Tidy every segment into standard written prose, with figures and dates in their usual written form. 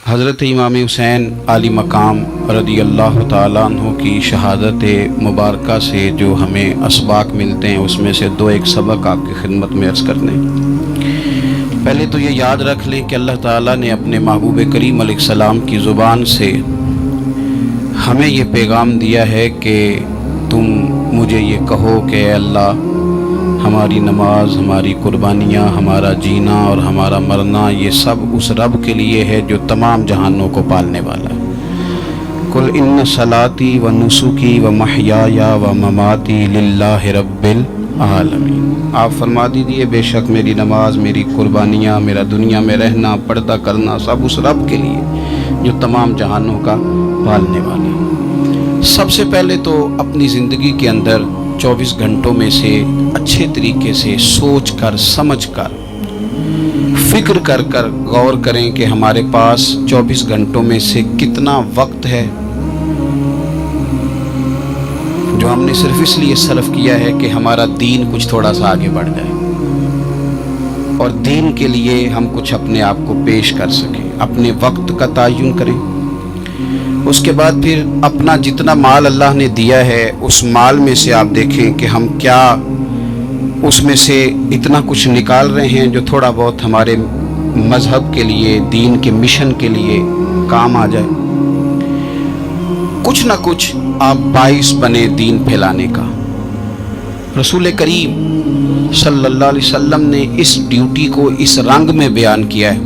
حضرت امام حسین علی مقام رضی اللہ تعالیٰ عنہ کی شہادت مبارکہ سے جو ہمیں اسباق ملتے ہیں اس میں سے ایک سبق آپ کی خدمت میں عرض کرنے۔ پہلے تو یہ یاد رکھ لیں کہ اللہ تعالیٰ نے اپنے محبوب کریم علیہ السلام کی زبان سے ہمیں یہ پیغام دیا ہے کہ تم مجھے یہ کہو کہ اے اللہ، ہماری نماز، ہماری قربانیاں، ہمارا جینا اور ہمارا مرنا یہ سب اس رب کے لیے ہے جو تمام جہانوں کو پالنے والا ہے۔ قل ان صلاتی و نسکی و محیای و مماتی للہ رب العالمین۔ آپ فرما دیجئے بے شک میری نماز، میری قربانیاں، میرا دنیا میں رہنا، پردہ کرنا سب اس رب کے لیے جو تمام جہانوں کا پالنے والا ہے۔ سب سے پہلے تو اپنی زندگی کے اندر 24 گھنٹوں میں سے اچھے طریقے سے سوچ کر، سمجھ کر، فکر کر غور کریں کہ ہمارے پاس 24 گھنٹوں میں سے کتنا وقت ہے جو ہم نے صرف اس لیے صرف کیا ہے کہ ہمارا دین کچھ تھوڑا سا آگے بڑھ جائے اور دین کے لیے ہم کچھ اپنے آپ کو پیش کر سکیں، اپنے وقت کا تعین کریں۔ اس کے بعد پھر اپنا جتنا مال اللہ نے دیا ہے اس مال میں سے آپ دیکھیں کہ ہم کیا اس میں سے اتنا کچھ نکال رہے ہیں جو تھوڑا بہت ہمارے مذہب کے لیے، دین کے مشن کے لیے کام آ جائے۔ کچھ نہ کچھ آپ باعث بنے دین پھیلانے کا۔ رسول کریم صلی اللہ علیہ وسلم نے اس ڈیوٹی کو اس رنگ میں بیان کیا ہے۔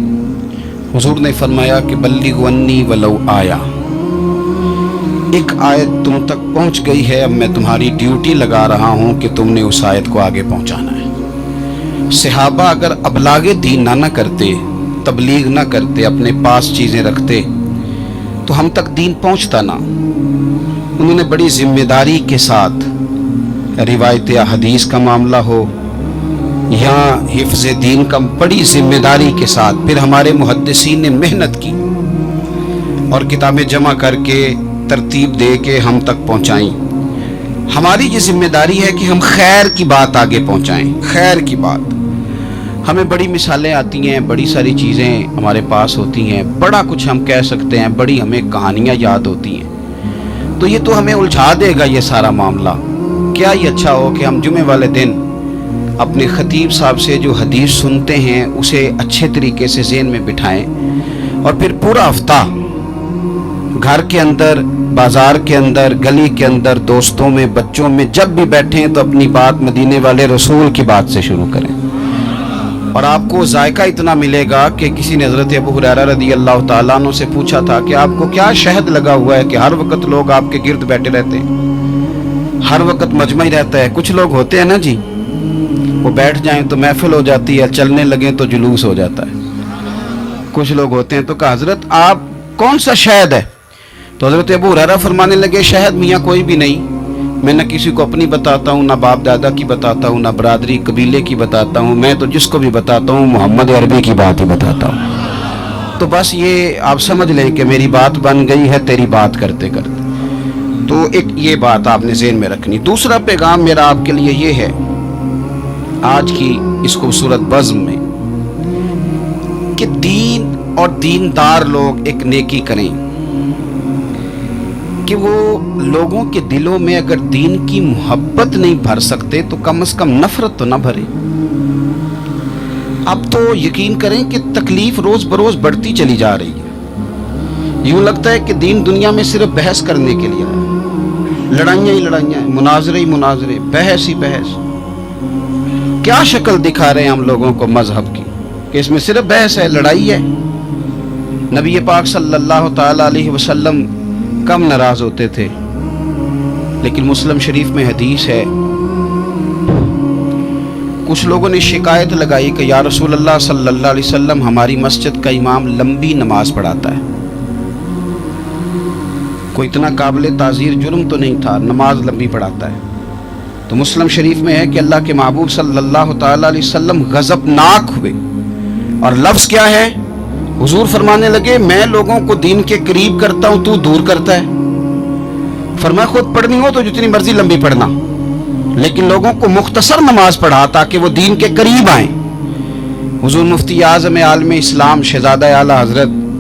حضور نے فرمایا کہ بلغوا عنی ولو آیا، ایک آیت تم تک پہنچ گئی ہے، اب میں تمہاری ڈیوٹی لگا رہا ہوں کہ تم نے اس آیت کو آگے پہنچانا ہے۔ صحابہ اگر ابلاغ دین نہ کرتے، تبلیغ نہ کرتے، اپنے پاس چیزیں رکھتے تو ہم تک دین پہنچتا نہ۔ انہوں نے بڑی ذمہ داری کے ساتھ، روایت حدیث کا معاملہ ہو یا حفظ دین کا، بڑی ذمہ داری کے ساتھ پھر ہمارے محدثین نے محنت کی اور کتابیں جمع کر کے ترتیب دے کے ہم تک پہنچائیں۔ ہماری یہ ذمہ داری ہے کہ ہم خیر کی بات آگے پہنچائیں، خیر کی بات۔ ہمیں بڑی مثالیں آتی ہیں، بڑی ساری چیزیں ہمارے پاس ہوتی ہیں، بڑا کچھ ہم کہہ سکتے ہیں، بڑی ہمیں کہانیاں یاد ہوتی ہیں، تو یہ تو ہمیں الجھا دے گا یہ سارا معاملہ۔ کیا یہ اچھا ہو کہ ہم جمعے والے دن اپنے خطیب صاحب سے جو حدیث سنتے ہیں اسے اچھے طریقے سے ذہن میں بٹھائیں اور پھر پورا ہفتہ گھر کے اندر، بازار کے اندر، گلی کے اندر، دوستوں میں، بچوں میں جب بھی بیٹھیں تو اپنی بات مدینے والے رسول کی بات سے شروع کریں، اور آپ کو ذائقہ اتنا ملے گا کہ کسی نے حضرت ابو ہریرہ رضی اللہ تعالیٰ عنہ سے پوچھا تھا کہ آپ کو کیا شہد لگا ہوا ہے کہ ہر وقت لوگ آپ کے گرد بیٹھے رہتے ہیں، ہر وقت مجمع ہی رہتا ہے؟ کچھ لوگ ہوتے ہیں نا جی، وہ بیٹھ جائیں تو محفل ہو جاتی ہے، چلنے لگیں تو جلوس ہو جاتا ہے۔ کچھ لوگ ہوتے ہیں، تو کہا حضرت آپ کون سا شہد ہے؟ تو حضرت ابو ہریرہ فرمانے لگے شہد میاں کوئی بھی نہیں، میں نہ کسی کو اپنی بتاتا ہوں، نہ باپ دادا کی بتاتا ہوں، نہ برادری قبیلے کی بتاتا ہوں، میں تو جس کو بھی بتاتا ہوں محمد عربی کی بات ہی بتاتا ہوں۔ تو بس یہ آپ سمجھ لیں کہ میری بات بن گئی ہے تیری بات کرتے کرتے۔ تو ایک یہ بات آپ نے ذہن میں رکھنی۔ دوسرا پیغام میرا آپ کے لیے یہ ہے آج کی اس خوبصورت بزم میں کہ دین اور دیندار لوگ ایک نیکی کریں کہ وہ لوگوں کے دلوں میں اگر دین کی محبت نہیں بھر سکتے تو کم از کم نفرت تو نہ بھرے۔ اب تو یقین کریں کہ تکلیف روز بروز بڑھتی چلی جا رہی ہے۔ یوں لگتا ہے کہ دین دنیا میں صرف بحث کرنے کے لیے ہے، لڑائیاں ہی لڑائیاں، مناظرے ہی مناظرے، بحث ہی بحث۔ کیا شکل دکھا رہے ہیں ہم لوگوں کو مذہب کی کہ اس میں صرف بحث ہے، لڑائی ہے۔ نبی پاک صلی اللہ تعالی علیہ وسلم کم ناراض ہوتے تھے، لیکن مسلم شریف میں حدیث ہے، کچھ لوگوں نے شکایت لگائی کہ یا رسول اللہ صلی اللہ علیہ وسلم ہماری مسجد کا امام لمبی نماز پڑھاتا ہے، کوئی اتنا قابل تعزیر جرم تو نہیں تھا، نماز لمبی پڑھاتا ہے۔ تو مسلم شریف میں ہے کہ اللہ کے محبوب صلی اللہ تعالی علیہ وسلم غضبناک ہوئے، اور لفظ کیا ہے؟ حضور فرمانے لگے میں لوگوں کو دین کے قریب کرتا ہوں، تو دور کرتا ہے۔ فرمایا خود پڑھنی ہو تو جتنی مرضی لمبی پڑھنا، لیکن لوگوں کو مختصر نماز پڑھا تاکہ وہ دین کے قریب آئیں۔ حضور مفتی اعظم عالم اسلام شہزادہ اعلیٰ حضرت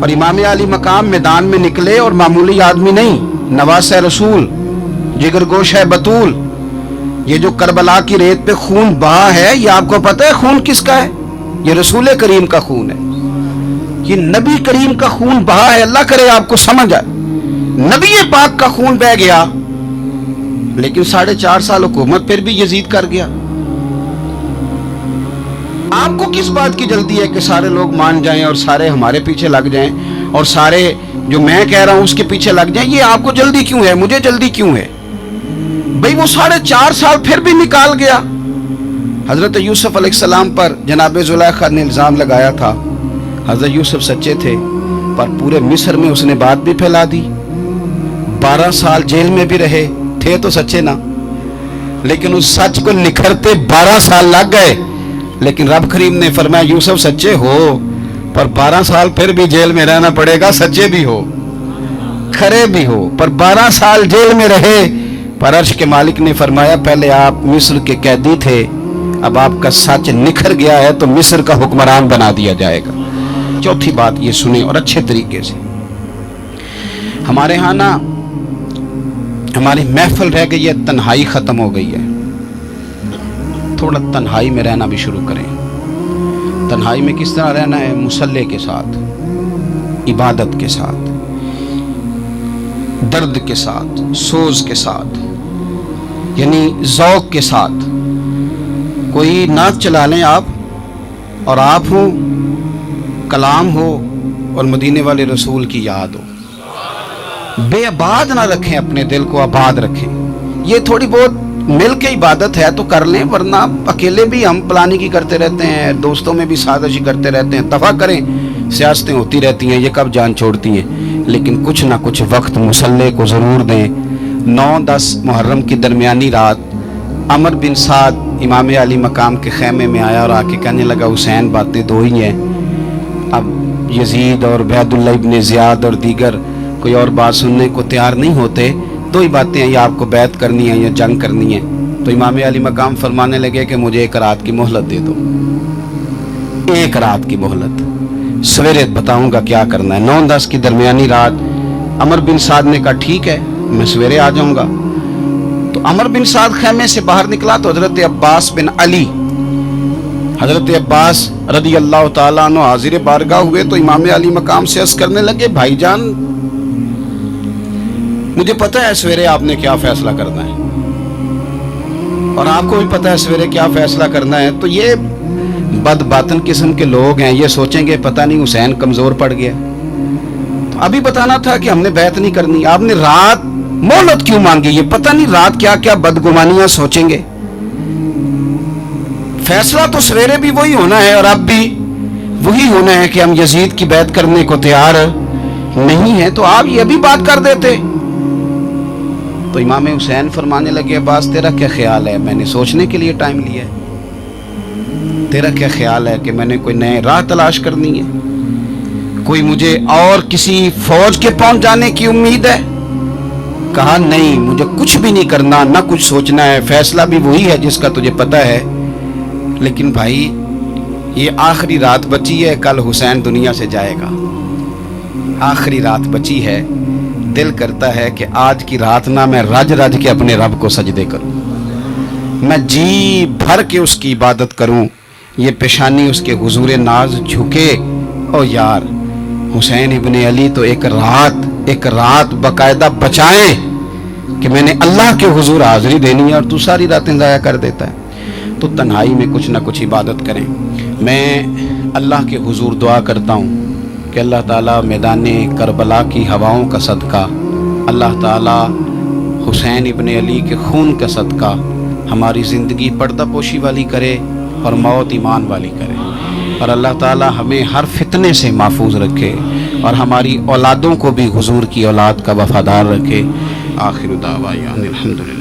اور امام علی مقام میدان میں نکلے اور معمولی آدمی نہیں، نواس رسول، جگر گوش ہے بطول. یہ جو کربلا کی ریت پہ خون بہا ہے، یہ آپ کو پتہ ہے خون کس کا ہے؟ یہ رسول کریم کا خون ہے، یہ نبی کریم کا خون بہا ہے. اللہ کرے آپ کو سمجھ آئے. نبی پاک کا خون بہ گیا، لیکن 4.5 سال حکومت پھر بھی یزید کر گیا. آپ کو کس بات کی جلدی ہے کہ سارے لوگ مان جائیں اور سارے ہمارے پیچھے لگ جائیں اور سارے جو میں کہہ رہا ہوں اس کے پیچھے لگ جائیں؟ یہ آپ کو جلدی کیوں ہے؟ مجھے جلدی کیوں ہے؟ بھئی وہ 4.5 سال پھر بھی نکال گیا. حضرت یوسف علیہ السلام پر جناب زلیخا نے الزام لگایا تھا. حضرت یوسف سچے تھے، پر پورے مصر میں اس نے بات بھی پھیلا دی. 12 سال جیل میں بھی رہے، تھے تو سچے نا، لیکن اس سچ کو نکھرتے 12 سال لگ گئے. لیکن رب کریم نے فرمایا یوسف سچے ہو، پر 12 سال پھر بھی جیل میں رہنا پڑے گا. سچے بھی ہو، کھرے بھی ہو، پر 12 سال جیل میں رہے. پر عرش کے مالک نے فرمایا پہلے آپ مصر کے قیدی تھے، اب آپ کا سچ نکھر گیا ہے تو مصر کا حکمران بنا دیا جائے گا. چوتھی بات یہ سنیں اور اچھے طریقے سے. ہمارے ہاں نا ہماری محفل رہ گئی ہے، تنہائی ختم ہو گئی ہے. تھوڑا تنہائی میں رہنا بھی شروع کریں. تنہائی میں کس طرح رہنا ہے؟ مصلی کے ساتھ، عبادت کے ساتھ، درد کے ساتھ، سوز کے ساتھ، یعنی ذوق کے ساتھ. کوئی نعت چلا لیں آپ اور آپ ہوں، کلام ہو اور مدینے والے رسول کی یاد ہو. بے آباد نہ رکھیں، اپنے دل کو آباد رکھیں. یہ تھوڑی بہت مل کے عبادت ہے تو کر لیں، ورنہ اکیلے بھی ہم پلاننگ کرتے رہتے ہیں، دوستوں میں بھی سازشی کرتے رہتے ہیں. دفع کریں، سیاستیں ہوتی رہتی ہیں، یہ کب جان چھوڑتی ہیں. لیکن کچھ نہ کچھ وقت مصلی کو ضرور دیں. 9-10 محرم کی درمیانی رات عمر بن سعد امام علی مقام کے خیمے میں آیا اور آ کے کہنے لگا حسین باتیں 2 ہی ہیں. اب یزید اور عبید اللہ ابن زیاد اور دیگر کوئی اور بات سننے کو تیار نہیں ہوتے. 2 ہی باتیں ہیں، یا آپ کو بیعت کرنی ہے یا جنگ کرنی ہے. تو امام علی مقام فرمانے لگے کہ مجھے 1 رات کی مہلت دے دو. 1 رات کی مہلت، سویرے بتاؤں گا کیا کرنا ہے. 9-10 کی درمیانی رات عمر بن سعد نے کہا ٹھیک ہے میں سویرے آ جاؤں گا. تو عمر بن سعد خیمے سے باہر نکلا تو حضرت عباس بن علی، حضرت عباس رضی اللہ تعالیٰ عنہ حاضر بارگاہ ہوئے تو امام علی مقام سے عرض کرنے لگے بھائی جان مجھے پتہ ہے سویرے آپ نے کیا فیصلہ کرنا ہے، اور آپ کو بھی پتہ ہے سویرے کیا فیصلہ کرنا ہے. تو یہ بد باطن قسم کے لوگ ہیں، یہ سوچیں گے پتہ نہیں حسین کمزور پڑ گیا. تو ابھی بتانا تھا کہ ہم نے بیعت نہیں کرنی. آپ نے رات مہلت کیوں مانگی؟ یہ پتہ نہیں رات کیا کیا بدگمانیاں سوچیں گے. فیصلہ تو سویرے بھی وہی ہونا ہے اور اب بھی وہی ہونا ہے کہ ہم یزید کی بیعت کرنے کو تیار نہیں ہیں. تو آپ یہ بھی بات کر دیتے. تو امام حسین فرمانے لگے عباس تیرا کیا خیال ہے؟ میں نے سوچنے کے لیے ٹائم لیا ہے. تیرا کیا خیال ہے کہ میں نے کوئی نئے راہ تلاش کرنی ہے؟ کوئی مجھے اور کسی فوج کے پہنچ جانے کی امید ہے؟ کہا نہیں، مجھے کچھ بھی نہیں کرنا، نہ کچھ سوچنا ہے. فیصلہ بھی وہی ہے جس کا تجھے پتہ ہے. لیکن بھائی یہ آخری رات بچی ہے، کل حسین دنیا سے جائے گا. آخری رات بچی ہے، دل کرتا ہے کہ آج کی رات نہ میں رج رج کے اپنے رب کو سجدے کروں، میں جی بھر کے اس کی عبادت کروں. یہ پیشانی اس کے حضور ناز جھکے. او یار حسین ابن علی تو ایک رات باقاعدہ بچائیں کہ میں نے اللہ کے حضور حاضری دینی ہے، اور تو ساری راتیں ضائع کر دیتا ہے. تو تنہائی میں کچھ نہ کچھ عبادت کریں. میں اللہ کے حضور دعا کرتا ہوں کہ اللہ تعالیٰ میدان کربلا کی ہواؤں کا صدقہ، اللہ تعالیٰ حسین ابن علی کے خون کا صدقہ ہماری زندگی پردہ پوشی والی کرے اور موت ایمان والی کرے. اور اللہ تعالیٰ ہمیں ہر فتنے سے محفوظ رکھے اور ہماری اولادوں کو بھی حضور کی اولاد کا وفادار رکھے. آخر دعوانا الحمدللہ.